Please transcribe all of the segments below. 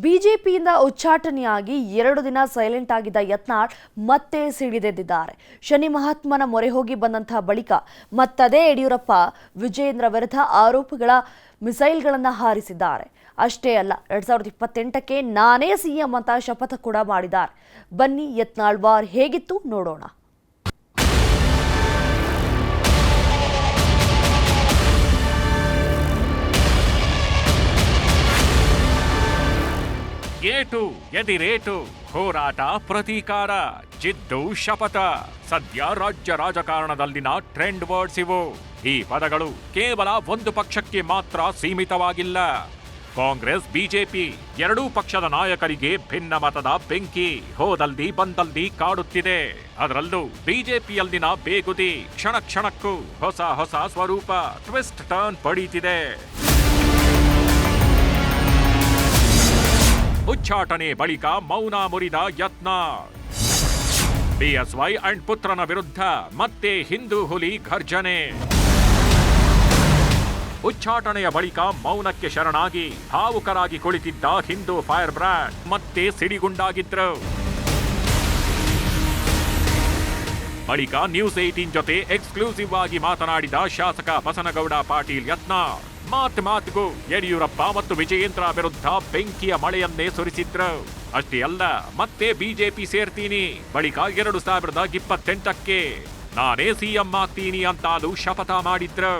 ಬಿಜೆಪಿಯಿಂದ ಉಚ್ಚಾಟನೆಯಾಗಿ 2 ದಿನ ಸೈಲೆಂಟ್ ಆಗಿದ್ದ ಯತ್ನಾಳ್ ಮತ್ತೆ ಸಿಡಿದೆದ್ದಿದ್ದಾರೆ. ಶನಿ ಮಹಾತ್ಮನ ಮೊರೆ ಹೋಗಿ ಬಂದಂತಹ ಬಳಿಕ ಮತ್ತದೇ ಯಡಿಯೂರಪ್ಪ ವಿಜಯೇಂದ್ರ ವಿರುದ್ಧ ಆರೋಪಗಳ ಮಿಸೈಲ್ಗಳನ್ನು ಹಾರಿಸಿದ್ದಾರೆ. ಅಷ್ಟೇ ಅಲ್ಲ, 2028ಕ್ಕೆ ನಾನೇ ಸಿಎಂ ಅಂತ ಶಪಥ ಕೂಡ ಮಾಡಿದ್ದಾರೆ. ಬನ್ನಿ ಯತ್ನಾಳ್ ವಾರ್ ಹೇಗಿತ್ತು ನೋಡೋಣ. ಏಟು ಎದಿರೇಟು, ಹೋರಾಟ ಪ್ರತೀಕಾರ, ಜಿದ್ದು ಶಪಥ. ಸದ್ಯ ರಾಜ್ಯ ರಾಜಕಾರಣದಲ್ಲಿನ ಟ್ರೆಂಡ್ ವರ್ಡ್ಸ್ ಇವು. ಈ ಪದಗಳು ಕೇವಲ ಒಂದು ಪಕ್ಷಕ್ಕೆ ಮಾತ್ರ ಸೀಮಿತವಾಗಿಲ್ಲ. ಕಾಂಗ್ರೆಸ್ ಬಿಜೆಪಿ ಎರಡೂ ಪಕ್ಷದ ನಾಯಕರಿಗೆ ಭಿನ್ನ ಮತದ ಬೆಂಕಿ ಹೋದಲ್ಲಿ ಬಂದಲ್ಲಿ ಕಾಡುತ್ತಿದೆ. ಅದರಲ್ಲೂ ಬಿಜೆಪಿಯಲ್ಲಿನ ಬೇಗುದಿ ಕ್ಷಣ ಕ್ಷಣಕ್ಕೂ ಹೊಸ ಹೊಸ ಸ್ವರೂಪ, ಟ್ವಿಸ್ಟ್ ಟರ್ನ್ ಪಡೀತಿದೆ. ಉಚ್ಚಾಟನೆ ಬಳಿಕ ಮೌನ ಮುರಿದ ಯತ್ನಾಳ್. ಬಿಎಸ್ವೈ ಅಂಡ್ ಪುತ್ರನ ವಿರುದ್ಧ ಮತ್ತೆ ಹಿಂದೂ ಹುಲಿ ಘರ್ಜನೆ. ಉಚ್ಚಾಟನೆಯ ಬಳಿಕ ಮೌನಕ್ಕೆ ಶರಣಾಗಿ ಭಾವುಕರಾಗಿ ಕುಳಿತಿದ್ದ ಹಿಂದೂ ಫೈರ್ ಬ್ರ್ಯಾಂಡ್ ಮತ್ತೆ ಸಿಡಿಗುಂಡಾಗಿದ್ರು. ಬಳಿಕ ನ್ಯೂಸ್ 18 ಜೊತೆ ಎಕ್ಸ್ಕ್ಲೂಸಿವ್ ಆಗಿ ಮಾತನಾಡಿದ ಶಾಸಕ ಬಸನಗೌಡ ಪಾಟೀಲ್ ಯತ್ನಾಳ್ ಮಾತಿಗೂ ಯಡಿಯೂರಪ್ಪ ಮತ್ತು ವಿಜಯೇಂದ್ರ ವಿರುದ್ಧ ಬೆಂಕಿಯ ಮಳೆಯನ್ನೇ ಸುರಿಸಿದ್ರು. ಅಷ್ಟೇ ಅಲ್ಲ, ಮತ್ತೆ ಬಿಜೆಪಿ ಸೇರ್ತೀನಿ, ಬಳಿಕ 2028ಕ್ಕೆ ನಾನೇ ಸಿಎಂ ಆಗ್ತೀನಿ ಅಂತಾನು ಶಪಥ ಮಾಡಿದ್ರು.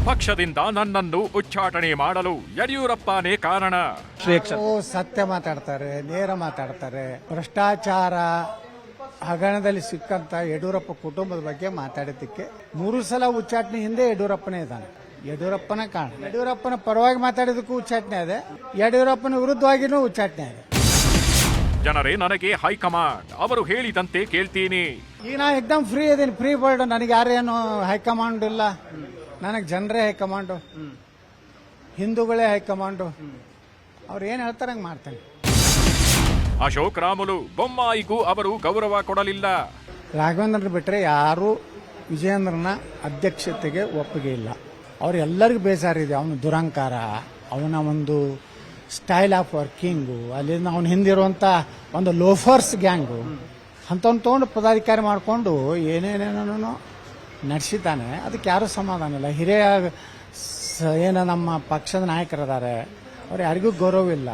ಪಕ್ಷದಿಂದ ನನ್ನನ್ನು ಉಚ್ಚಾಟನೆ ಮಾಡಲು ಯಡಿಯೂರಪ್ಪನೇ ಕಾರಣ. ಸತ್ಯ ಮಾತಾಡ್ತಾರೆ, ನೇರ ಮಾತಾಡ್ತಾರೆ. ಭ್ರಷ್ಟಾಚಾರ ಹಗರಣದಲ್ಲಿ ಸಿಕ್ಕಂತ ಯಡಿಯೂರಪ್ಪ ಕುಟುಂಬದ ಬಗ್ಗೆ ಮಾತಾಡಿದ್ದಕ್ಕೆ 3 ಸಲ ಉಚ್ಚಾಟನೆ ಹಿಂದೆ ಯಡಿಯೂರಪ್ಪನೇ ಇದ್ದಾನೆ. ಯಡಿಯೂರಪ್ಪನ ಕಾರಣ. ಯಡಿಯೂರಪ್ಪನ ಪರವಾಗಿ ಮಾತಾಡಿದಕ್ಕೂ ಉಚ್ಚಾಟನೆ ಇದೆ, ಯಡಿಯೂರಪ್ಪನ ವಿರುದ್ಧವಾಗಿನೂ ಉಚ್ಚಾಟನೆ ಇದೆ. ಜನರೇ ನನಗೆ ಹೈಕಮಾಂಡ್, ಅವರು ಹೇಳಿದಂತೆ ಕೇಳ್ತೀನಿ. ಈಗ ನಾ ಎಕ್ದಮ್ ಫ್ರೀ ಇದೀನಿ, ಫ್ರೀ ಬರ್ಡ್. ನನಗೆ ಯಾರೇನು ಹೈಕಮಾಂಡ್ ಇಲ್ಲ, ನನಗೆ ಜನರೇ ಹೈಕಮಾಂಡು, ಹಿಂದೂಗಳೇ ಹೈಕಮಾಂಡು. ಅವ್ರು ಏನ್ ಹೇಳ್ತಾರೆ ಹಂಗೆ ಮಾಡ್ತೇನೆ. ಅಶೋಕ್ ರಾಮುಲು ಬೊಮ್ಮಾಯಿಗೂ ಅವರು ಗೌರವ ಕೊಡಲಿಲ್ಲ. ರಾಘವೇಂದ್ರ ಬಿಟ್ಟರೆ ಯಾರು ವಿಜಯೇಂದ್ರನ ಅಧ್ಯಕ್ಷತೆಗೆ ಒಪ್ಪಿಗೆ ಇಲ್ಲ. ಅವ್ರೆಲ್ಲರಿಗೂ ಬೇಸರಿದೆ. ಅವನ ದುರಂಕಾರ, ಅವನ ಒಂದು ಸ್ಟೈಲ್ ಆಫ್ ವರ್ಕಿಂಗು, ಅಲ್ಲಿಂದ ಅವನ ಹಿಂದಿರುವಂತ ಒಂದು ಲೋಫರ್ಸ್ ಗ್ಯಾಂಗು ಅಂಥವ್ನು ತೊಗೊಂಡು ಪದಾಧಿಕಾರಿ ಮಾಡಿಕೊಂಡು ಏನೇನೇನೋ ನಡೆಸಿದ್ದಾನೆ. ಅದಕ್ಕೆ ಯಾರೂ ಸಮಾಧಾನ ಇಲ್ಲ. ಹಿರಿಯ ನಮ್ಮ ಪಕ್ಷದ ನಾಯಕರಿದ್ದಾರೆ, ಅವ್ರು ಯಾರಿಗೂ ಗೌರವ ಇಲ್ಲ.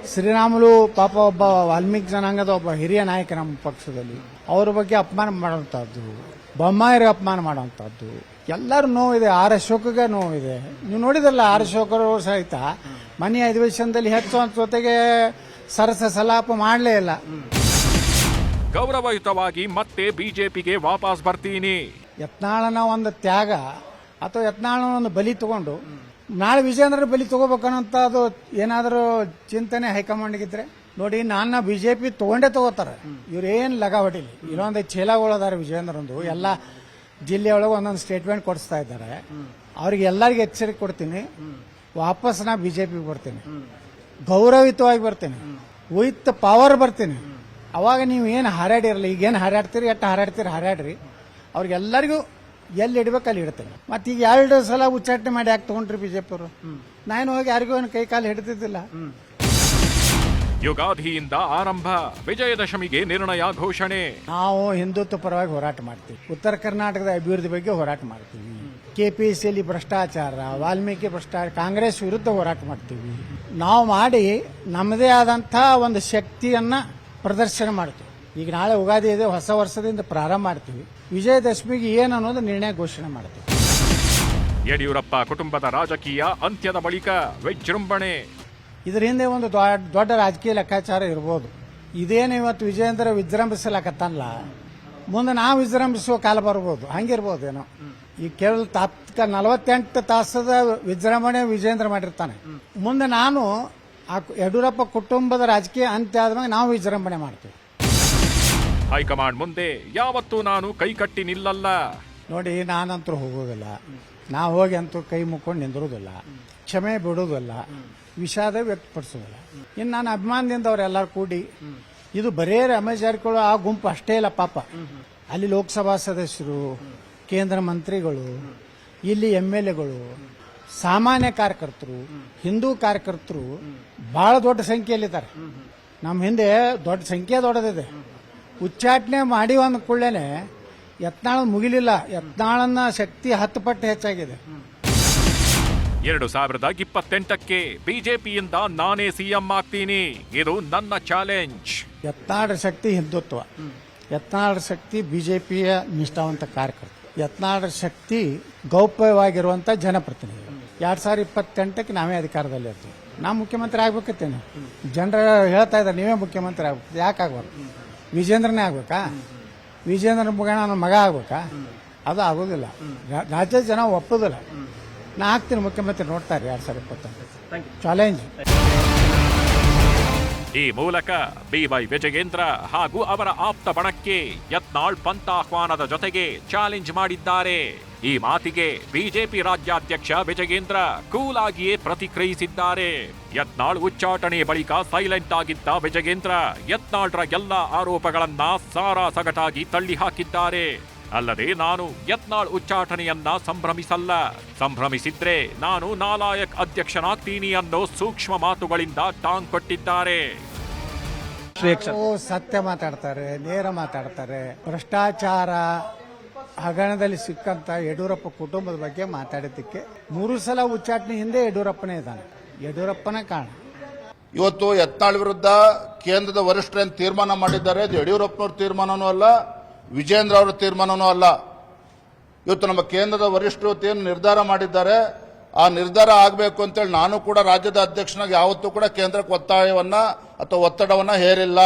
ಶ್ರೀರಾಮುಲು ಪಾಪ ಒಬ್ಬ ವಾಲ್ಮೀಕಿ ಜನಾಂಗದ ಒಬ್ಬ ಹಿರಿಯ ನಾಯಕ ನಮ್ಮ ಪಕ್ಷದಲ್ಲಿ, ಅವ್ರ ಬಗ್ಗೆ ಅಪಮಾನ ಮಾಡುವಂಥದ್ದು, ಬೊಮ್ಮಾಯಿಗೆ ಅಪಮಾನ ಮಾಡುವಂಥದ್ದು, ಎಲ್ಲರೂ ನೋವಿದೆ. ಆರ್ ಅಶೋಕ್ಗೆ ನೋವಿದೆ. ನೀವು ನೋಡಿದ್ರಲ್ಲ, ಆರ್ ಅಶೋಕರು ಸಹಿತ ಮನೆಯ ಅಧಿವೇಶನದಲ್ಲಿ ಹೆಚ್ಚು ಜೊತೆಗೆ ಸರಸ ಸಲಾಪ ಮಾಡಲೇ ಇಲ್ಲ. ಗೌರವಯುತವಾಗಿ ಮತ್ತೆ ಬಿಜೆಪಿಗೆ ವಾಪಸ್ ಬರ್ತೀನಿ. ಯತ್ನಾಳನ ಒಂದು ತ್ಯಾಗ ಅಥವಾ ಯತ್ನಾಳನ ಒಂದು ಬಲಿ ತಗೊಂಡು ನಾಳೆ ವಿಜಯೇಂದ್ರ ಬಲಿ ತಗೋಬೇಕನ್ನೋಂಥ ಅದು ಏನಾದರೂ ಚಿಂತನೆ ಹೈಕಮಾಂಡ್ಗಿದ್ರೆ ನೋಡಿ, ನನ್ನ ಬಿಜೆಪಿ ತಗೊಂಡೇ ತಗೋತಾರೆ. ಇವ್ರೇನು ಲಗ ಹೊಡಿಲಿ. ಇನ್ನೊಂದು ಚೇಲಾಗಳದಾರೆ ವಿಜಯೇಂದ್ರಂದು, ಎಲ್ಲ ಜಿಲ್ಲೆಯೊಳಗೆ ಒಂದೊಂದು ಸ್ಟೇಟ್ಮೆಂಟ್ ಕೊಡಿಸ್ತಾ ಇದ್ದಾರೆ. ಅವ್ರಿಗೆ ಎಲ್ಲರಿಗೂ ಎಚ್ಚರಿಕೆ ಕೊಡ್ತೀನಿ, ವಾಪಸ್ ನಾ ಬಿಜೆಪಿಗೆ ಬರ್ತೀನಿ, ಗೌರವಯುತವಾಗಿ ಬರ್ತೀನಿ, ವಿತ್ ಪವರ್ ಬರ್ತೀನಿ. ಅವಾಗ ನೀವು ಏನು ಹಾರಾಡಿರಲ್ಲ, ಈಗೇನು ಹಾರಾಡ್ತೀರಿ, ಎಷ್ಟು ಹಾರಾಡ್ತೀರಿ ಹಾರಾಡ್ರಿ. ಅವ್ರಿಗೆಲ್ಲರಿಗೂ ಎಲ್ಲಿ ಇಡ್ಬೇಕು ಅಲ್ಲಿ ಇಡ್ತೇನೆ. ಮತ್ತೆ ಈಗ 2 ಸಲ ಉಚ್ಚಾಟನೆ ಮಾಡಿ ಯಾಕೆ ತಗೊಂಡ್ರಿ ಬಿಜೆಪಿ ಅವರು? ನಾನು ಹೋಗಿ ಯಾರಿಗೂ ಕೈ ಕಾಲು ಹಿಡಿದಿದ್ದಿಲ್ಲ. ಯುಗಾದಿಯಿಂದ ಆರಂಭ, ವಿಜಯದಶಮಿಗೆ ನಿರ್ಣಯ ಘೋಷಣೆ. ನಾವು ಹಿಂದುತ್ವ ಪರವಾಗಿ ಹೋರಾಟ ಮಾಡ್ತೀವಿ, ಉತ್ತರ ಕರ್ನಾಟಕದ ಅಭಿವೃದ್ಧಿ ಬಗ್ಗೆ ಹೋರಾಟ ಮಾಡ್ತೀವಿ, ಕೆಪಿಸಿಯಲ್ಲಿ ಭ್ರಷ್ಟಾಚಾರ, ವಾಲ್ಮೀಕಿ ಭ್ರಷ್ಟಾಚಾರ, ಕಾಂಗ್ರೆಸ್ ವಿರುದ್ಧ ಹೋರಾಟ ಮಾಡ್ತೀವಿ. ನಾವು ಮಾಡಿ ನಮ್ಮದೇ ಆದಂತಹ ಒಂದು ಶಕ್ತಿಯನ್ನ ಪ್ರದರ್ಶನ ಮಾಡ್ತೀವಿ. ಈಗ ನಾಳೆ ಯುಗಾದಿ ಇದೆ, ಹೊಸ ವರ್ಷದಿಂದ ಪ್ರಾರಂಭ ಮಾಡ್ತೀವಿ. ವಿಜಯದಶಮಿಗೆ ಏನು ಅನ್ನೋದು ನಿರ್ಣಯ ಘೋಷಣೆ ಮಾಡ್ತೀವಿ. ಯಡಿಯೂರಪ್ಪ ಕುಟುಂಬದ ರಾಜಕೀಯ ಅಂತ್ಯದ ಬಳಿಕ ವಿಜೃಂಭಣೆ. ಇದರ ಹಿಂದೆ ಒಂದು ದೊಡ್ಡ ರಾಜಕೀಯ ಲೆಕ್ಕಾಚಾರ ಇರ್ಬೋದು. ಇದೇನು ಇವತ್ತು ವಿಜಯೇಂದ್ರ ವಿಜೃಂಭಿಸಲಾಕತ್ತಲ್ಲ, ಮುಂದೆ ನಾವು ವಿಜೃಂಭಿಸುವ ಕಾಲ ಬರ್ಬೋದು, ಹಂಗಿರ್ಬೋದೇನೋ. ಈ ಕೇವಲ 48 ತಾಸದ ವಿಜೃಂಭಣೆ ವಿಜಯೇಂದ್ರ ಮಾಡಿರ್ತಾನೆ. ಮುಂದೆ ನಾನು ಆ ಯಡಿಯೂರಪ್ಪ ಕುಟುಂಬದ ರಾಜಕೀಯ ಅಂತ್ಯ ಆದ್ಮೇಲೆ ನಾವು ವಿಜೃಂಭಣೆ ಮಾಡ್ತೀವಿ. ಹೈಕಮಾಂಡ್ ಮುಂದೆ ಯಾವತ್ತೂ ನಾನು ಕೈ ಕಟ್ಟಿ ನಿಲ್ಲಲ್ಲ. ನೋಡಿ, ನಾನಂತೂ ಹೋಗೋದಿಲ್ಲ, ನಾ ಹೋಗಿ ಅಂತೂ ಕೈ ಮುಕ್ಕೊಂಡು ನಿಂದಿರೋದಿಲ್ಲ, ಕ್ಷಮೆ ಬಿಡೋದಿಲ್ಲ, ವಿಷಾದ ವ್ಯಕ್ತಪಡಿಸೋದಿಲ್ಲ. ಇನ್ನು ನಾನು ಅಭಿಮಾನದಿಂದ ಅವರೆಲ್ಲರೂ ಕೂಡಿ, ಇದು ಬರೇ ರಮೇಶ್ ಜಾರಕಿಹೊಳಿ ಆ ಗುಂಪು ಅಷ್ಟೇ ಇಲ್ಲ ಪಾಪ. ಅಲ್ಲಿ ಲೋಕಸಭಾ ಸದಸ್ಯರು, ಕೇಂದ್ರ ಮಂತ್ರಿಗಳು, ಇಲ್ಲಿ MLAಗಳು, ಸಾಮಾನ್ಯ ಕಾರ್ಯಕರ್ತರು, ಹಿಂದೂ ಕಾರ್ಯಕರ್ತರು ಬಹಳ ದೊಡ್ಡ ಸಂಖ್ಯೆಯಲ್ಲಿದ್ದಾರೆ. ನಮ್ಮ ಹಿಂದೆ ದೊಡ್ಡ ಸಂಖ್ಯೆ ದೊಡ್ಡದಿದೆ. ಉಚ್ಚಾಟನೆ ಮಾಡಿ ಅಂದ ಕೂಡಲೇ ಯತ್ನಾಳ ಮುಗಿಲಿಲ್ಲ. ಯತ್ನಾಳನ್ನ ಶಕ್ತಿ 10 ಪಟ್ಟು ಹೆಚ್ಚಾಗಿದೆ. 2028ಕ್ಕೆ ಬಿಜೆಪಿಯಿಂದ ನಾನೇ ಸಿಎಂ ಆಗ್ತೀನಿ, ಇದು ನನ್ನ ಚಾಲೆಂಜ್. ಯತ್ನಾಳ ಶಕ್ತಿ ಹಿಂದುತ್ವ, ಯತ್ನಾಳ ಶಕ್ತಿ ಬಿಜೆಪಿಯ ನಿಷ್ಠಾವಂತ ಕಾರ್ಯಕರ್ತ, ಯತ್ನಾಳ ಶಕ್ತಿ ಗೌಪ್ಯವಾಗಿರುವಂತ ಜನಪ್ರತಿನಿಧಿ. 2028ಕ್ಕೆ ನಾವೇ ಅಧಿಕಾರದಲ್ಲಿ ಇರ್ತೀವಿ. ನಾವು ಮುಖ್ಯಮಂತ್ರಿ ಆಗ್ಬೇಕತ್ತೇನೆ. ಜನರು ಹೇಳ್ತಾ ಇದ್ದಾರೆ ನೀವೇ ಮುಖ್ಯಮಂತ್ರಿ ಆಗ್ಬೇಕು. ಯಾಕೆ ಆಗ್ಬಾರ್ದು? ವಿಜೇಂದ್ರನೇ ಆಗ್ಬೇಕಾ? ವಿಜೇಂದ್ರ ಮುಖೇನ ನನ್ನ ಮಗ ಆಗ್ಬೇಕಾ? ಅದು ಆಗೋದಿಲ್ಲ. ರಾಜ್ಯದ ಜನ ಒಪ್ಪೋದಿಲ್ಲ. ನಾ ಆಗ್ತೀನಿ ಮುಖ್ಯಮಂತ್ರಿ. ನೋಡ್ತಾರೆ 2028 ಚಾಲೆಂಜ್. ಈ ಮೂಲಕ ಬಿವೈ ವಿಜಯೇಂದ್ರ ಹಾಗೂ ಅವರ ಆಪ್ತ ಬಣಕ್ಕೆ ಯತ್ನಾಳ್ ಪಂಥಾಹ್ವಾನದ ಜೊತೆಗೆ ಚಾಲೆಂಜ್ ಮಾಡಿದ್ದಾರೆ. ಈ ಮಾತಿಗೆ ಬಿಜೆಪಿ ರಾಜ್ಯಾಧ್ಯಕ್ಷ ವಿಜಯೇಂದ್ರ ಕೂಲ್ ಆಗಿಯೇ ಪ್ರತಿಕ್ರಿಯಿಸಿದ್ದಾರೆ. ಯತ್ನಾಳ್ ಉಚ್ಚಾಟನೆ ಬಳಿಕ ಸೈಲೆಂಟ್ ಆಗಿದ್ದ ವಿಜಯೇಂದ್ರ ಯತ್ನಾಳ್ರ ಎಲ್ಲ ಆರೋಪಗಳನ್ನ ಸಾರಾಸಗಟಾಗಿ ತಳ್ಳಿ ಹಾಕಿದ್ದಾರೆ. ಅಲ್ಲದೆ ನಾನು ಯತ್ನಾಳ್ ಉಚ್ಚಾಟನೆಯನ್ನ ಸಂಭ್ರಮಿಸಿದ್ರೆ ನಾನು ನಾಲಾಯಕ್ ಅಧ್ಯಕ್ಷನಾಗ್ತೀನಿ ಅನ್ನೋ ಸೂಕ್ಷ್ಮ ಮಾತುಗಳಿಂದ ಟಾಂಗ್ ಕೊಟ್ಟಿದ್ದಾರೆ. ಸತ್ಯ ಮಾತಾಡ್ತಾರೆ, ನೇರ ಮಾತಾಡ್ತಾರೆ. ಭ್ರಷ್ಟಾಚಾರ ಹಗರಣದಲ್ಲಿ ಸಿಕ್ಕಂತ ಯಡಿಯೂರಪ್ಪ ಕುಟುಂಬದ ಬಗ್ಗೆ ಮಾತಾಡಿದ್ದಕ್ಕೆ 3 ಸಲ ಉಚ್ಚಾಟನೆ ಹಿಂದೆ ಯಡಿಯೂರಪ್ಪನೇ ಇದ್ದಾನೆ. ಯಡಿಯೂರಪ್ಪನೇ ಕಾರಣ. ಇವತ್ತು ಯತ್ನಾಳ್ ವಿರುದ್ಧ ಕೇಂದ್ರದ ವರಿಷ್ಠರೇನು ತೀರ್ಮಾನ ಮಾಡಿದ್ದಾರೆ, ಅದು ಯಡಿಯೂರಪ್ಪನವ್ರ ತೀರ್ಮಾನನೂ ಅಲ್ಲ, ವಿಜೇಂದ್ರ ಅವರ ತೀರ್ಮಾನನೂ ಅಲ್ಲ. ಇವತ್ತು ನಮ್ಮ ಕೇಂದ್ರದ ವರಿಷ್ಠರು ಏನು ನಿರ್ಧಾರ ಮಾಡಿದ್ದಾರೆ, ಆ ನಿರ್ಧಾರ ಆಗಬೇಕು ಅಂತೇಳಿ ನಾನು ಕೂಡ ರಾಜ್ಯದ ಅಧ್ಯಕ್ಷನಾಗಿ ಯಾವತ್ತೂ ಕೂಡ ಕೇಂದ್ರಕ್ಕೆ ಒತ್ತಾಯವನ್ನ ಅಥವಾ ಒತ್ತಡವನ್ನ ಹೇರಿಲ್ಲ.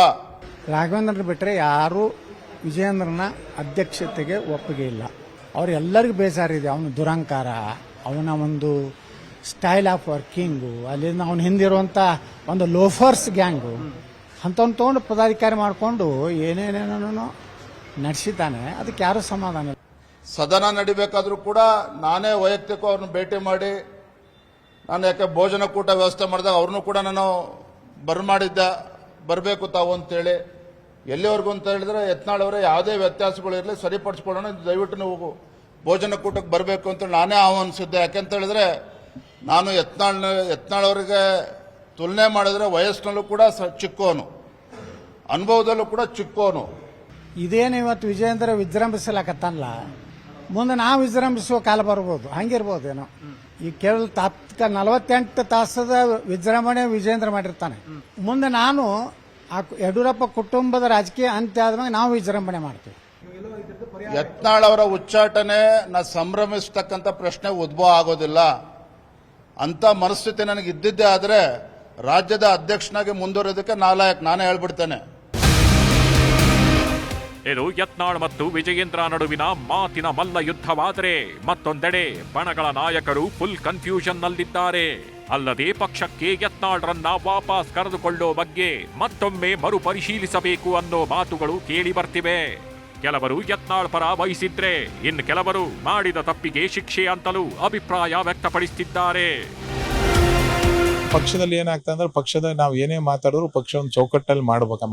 ರಾಘವೇಂದ್ರ ಬಿಟ್ಟರೆ ಯಾರು ವಿಜಯೇಂದ್ರನ ಅಧ್ಯಕ್ಷತೆಗೆ ಒಪ್ಪಿಗೆ ಇಲ್ಲ. ಅವರೆಲ್ಲರಿಗೂ ಬೇಸರಿದೆ. ಅವನ ದುರಂಕಾರ, ಅವನ ಒಂದು ಸ್ಟೈಲ್ ಆಫ್ ವರ್ಕಿಂಗು, ಅಲ್ಲಿಂದ ಅವನ ಹಿಂದಿರುವಂಥ ಒಂದು ಲೋಫರ್ಸ್ ಗ್ಯಾಂಗು ಅಂಥವ್ನು ತೊಗೊಂಡು ಪದಾಧಿಕಾರಿ ಮಾಡಿಕೊಂಡು ಏನೇನೇನೋ ನಡೆಸಿದ್ದಾನೆ. ಅದಕ್ಕೆ ಯಾರೂ ಸಮಾಧಾನ ಇಲ್ಲ. ಸದನ ನಡಿಬೇಕಾದ್ರೂ ಕೂಡ ನಾನೇ ವೈಯಕ್ತಿಕ ಅವ್ರನ್ನ ಭೇಟಿ ಮಾಡಿ, ನಾನು ಯಾಕೆ ಭೋಜನ ಕೂಟ ವ್ಯವಸ್ಥೆ ಮಾಡಿದಾಗ ಅವ್ರನ್ನೂ ಕೂಡ ನಾನು ಬರಬೇಕು ತಾವು ಅಂತೇಳಿ. ಎಲ್ಲಿವರೆಗೂ ಅಂತ ಹೇಳಿದ್ರೆ ಯತ್ನಾಳ್ ಅವರೇ ಯಾವುದೇ ವ್ಯತ್ಯಾಸಗಳು ಇರಲಿ ಸರಿಪಡಿಸ್ಕೊಳ್ಳೋಣ, ದಯವಿಟ್ಟು ನೀವು ಭೋಜನ ಕೂಟಕ್ಕೆ ಬರಬೇಕು ಅಂತೇಳಿ ನಾನೇ ಆಹ್ವಾನಿಸಿದ್ದೆ. ಯಾಕೆಂತ ಹೇಳಿದ್ರೆ ನಾನು ಯತ್ನಾಳ್ ಅವರಿಗೆ ತುಲನೆ ಮಾಡಿದ್ರೆ ವಯಸ್ಸಿನಲ್ಲೂ ಕೂಡ ಚಿಕ್ಕೋನು, ಅನುಭವದಲ್ಲೂ ಕೂಡ ಚಿಕ್ಕೋನು. ಇದೇನು ಇವತ್ತು ವಿಜಯೇಂದ್ರ ವಿಜೃಂಭಿಸಲಾಕತ್ತಲ್ಲ, ಮುಂದೆ ನಾವು ವಿಜೃಂಭಿಸುವ ಕಾಲ ಬರ್ಬೋದು. ಹಂಗಿರ್ಬೋದೇನೋ. ಈ ಕೇವಲ 48 ತಾಸದ ವಿಜೃಂಭಣೆ ವಿಜಯೇಂದ್ರ ಮಾಡಿರ್ತಾನೆ. ಮುಂದೆ ನಾನು ಆ ಯಡಿಯೂರಪ್ಪ ಕುಟುಂಬದ ರಾಜಕೀಯ ಅಂತ್ಯ ಆದ್ಮೇಲೆ ನಾವು ವಿಜೃಂಭಣೆ ಮಾಡ್ತೀವಿ. ಯತ್ನಾಳ್ ಅವರ ಉಚ್ಚಾಟನೆ ಸಂಭ್ರಮಿಸ್ತಕ್ಕಂಥ ಪ್ರಶ್ನೆ ಉದ್ಭವ ಆಗೋದಿಲ್ಲ. ಅಂತ ಮನಸ್ಥಿತಿ ನನಗೆ ಇದ್ದಿದ್ದೇ ಆದ್ರೆ ರಾಜ್ಯದ ಅಧ್ಯಕ್ಷನಾಗಿ ಮುಂದುವರೆಯೋದಕ್ಕೆ ನಾನೇ ಹೇಳ್ಬಿಡ್ತೇನೆ. ಇದು ಯತ್ನಾಳ್ ಮತ್ತು ವಿಜಯೇಂದ್ರ ನಡುವಿನ ಮಾತಿನ ಮಲ್ಲ ಯುದ್ಧವಾದರೆ ಮತ್ತೊಂದೆಡೆ ಬಣಗಳ ನಾಯಕರು ಫುಲ್ ಕನ್ಫ್ಯೂಷನ್ ನಲ್ಲಿದ್ದಾರೆ. ಅಲ್ಲದೆ ಪಕ್ಷಕ್ಕೆ ಯತ್ನಾಳ್ರನ್ನ ವಾಪಸ್ ಕರೆದುಕೊಳ್ಳೋ ಬಗ್ಗೆ ಮತ್ತೊಮ್ಮೆ ಮರುಪರಿಶೀಲಿಸಬೇಕು ಅನ್ನೋ ಮಾತುಗಳು ಕೇಳಿ ಬರ್ತಿವೆ. ಕೆಲವರು ಯತ್ನಾಳ್ ಪರ ವಹಿಸಿದ್ರೆ ಇನ್ನು ಕೆಲವರು ಮಾಡಿದ ತಪ್ಪಿಗೆ ಶಿಕ್ಷೆ ಅಂತಲೂ ಅಭಿಪ್ರಾಯ ವ್ಯಕ್ತಪಡಿಸುತ್ತಿದ್ದಾರೆ. ಪಕ್ಷದಲ್ಲಿ ಏನಾಗ್ತದೆ ಅಂದ್ರೆ ಪಕ್ಷದ ನಾವು ಏನೇ ಮಾತಾಡಿದ್ರು ಪಕ್ಷ ಒಂದು ಚೌಕಟ್ಟಲ್ಲಿ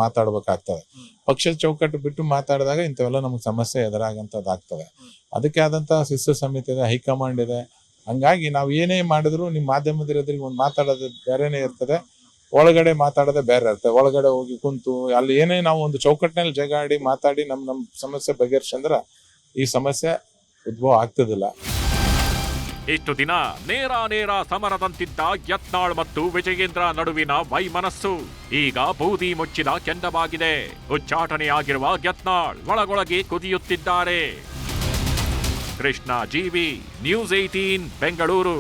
ಮಾತಾಡ್ಬೇಕಾಗ್ತದೆ. ಪಕ್ಷದ ಚೌಕಟ್ಟು ಬಿಟ್ಟು ಮಾತಾಡಿದಾಗ ಇಂಥವೆಲ್ಲ ನಮ್ಗೆ ಸಮಸ್ಯೆ ಎದುರಾಗಂತದ್ದಾಗ್ತದೆ. ಅದಕ್ಕೆ ಆದಂತಹ ಶಿಸ್ತು ಸಮಿತಿ ಇದೆ, ಹೈಕಮಾಂಡ್ ಇದೆ. ಹಂಗಾಗಿ ನಾವು ಏನೇ ಮಾಡಿದ್ರು ನಿಮ್ಮ ಮಾಧ್ಯಮದಲ್ಲಿರೋದ್ರಿಗೆ ಒಂದು ಮಾತಾಡೋದು ಬೇರೆನೇ ಇರ್ತದೆ, ಒಳಗಡೆ ಮಾತಾಡೋದೇ ಬೇರೆ ಇರ್ತದೆ. ಒಳಗಡೆ ಹೋಗಿ ಕುಂತು ಅಲ್ಲಿ ಏನೇ ನಾವು ಒಂದು ಚೌಕಟ್ಟಿನಲ್ಲಿ ಜಗಾಡಿ ಮಾತಾಡಿ ನಮ್ಮ ಸಮಸ್ಯೆ ಬಗೆಹರಿಸಂದ್ರೆ ಈ ಸಮಸ್ಯೆ ಉದ್ಭವ ಆಗ್ತದಿಲ್ಲ. ಇಷ್ಟು ದಿನ ನೇರ ಸಮರದಂತಿದ್ದ ಯತ್ನಾಳ್ ಮತ್ತು ವಿಜಯೇಂದ್ರ ನಡುವಿನ ವೈಮನಸ್ಸು ಈಗ ಬೂದಿ ಮುಚ್ಚಿದ ಕೆಂಡವಾಗಿದೆ. ಉಚ್ಚಾಟನೆಯಾಗಿರುವ ಯತ್ನಾಳ್ ಒಳಗೊಳಗೆ ಕುದಿಯುತ್ತಿದ್ದಾರೆ. Krishna G V, news 18 Bengaluru.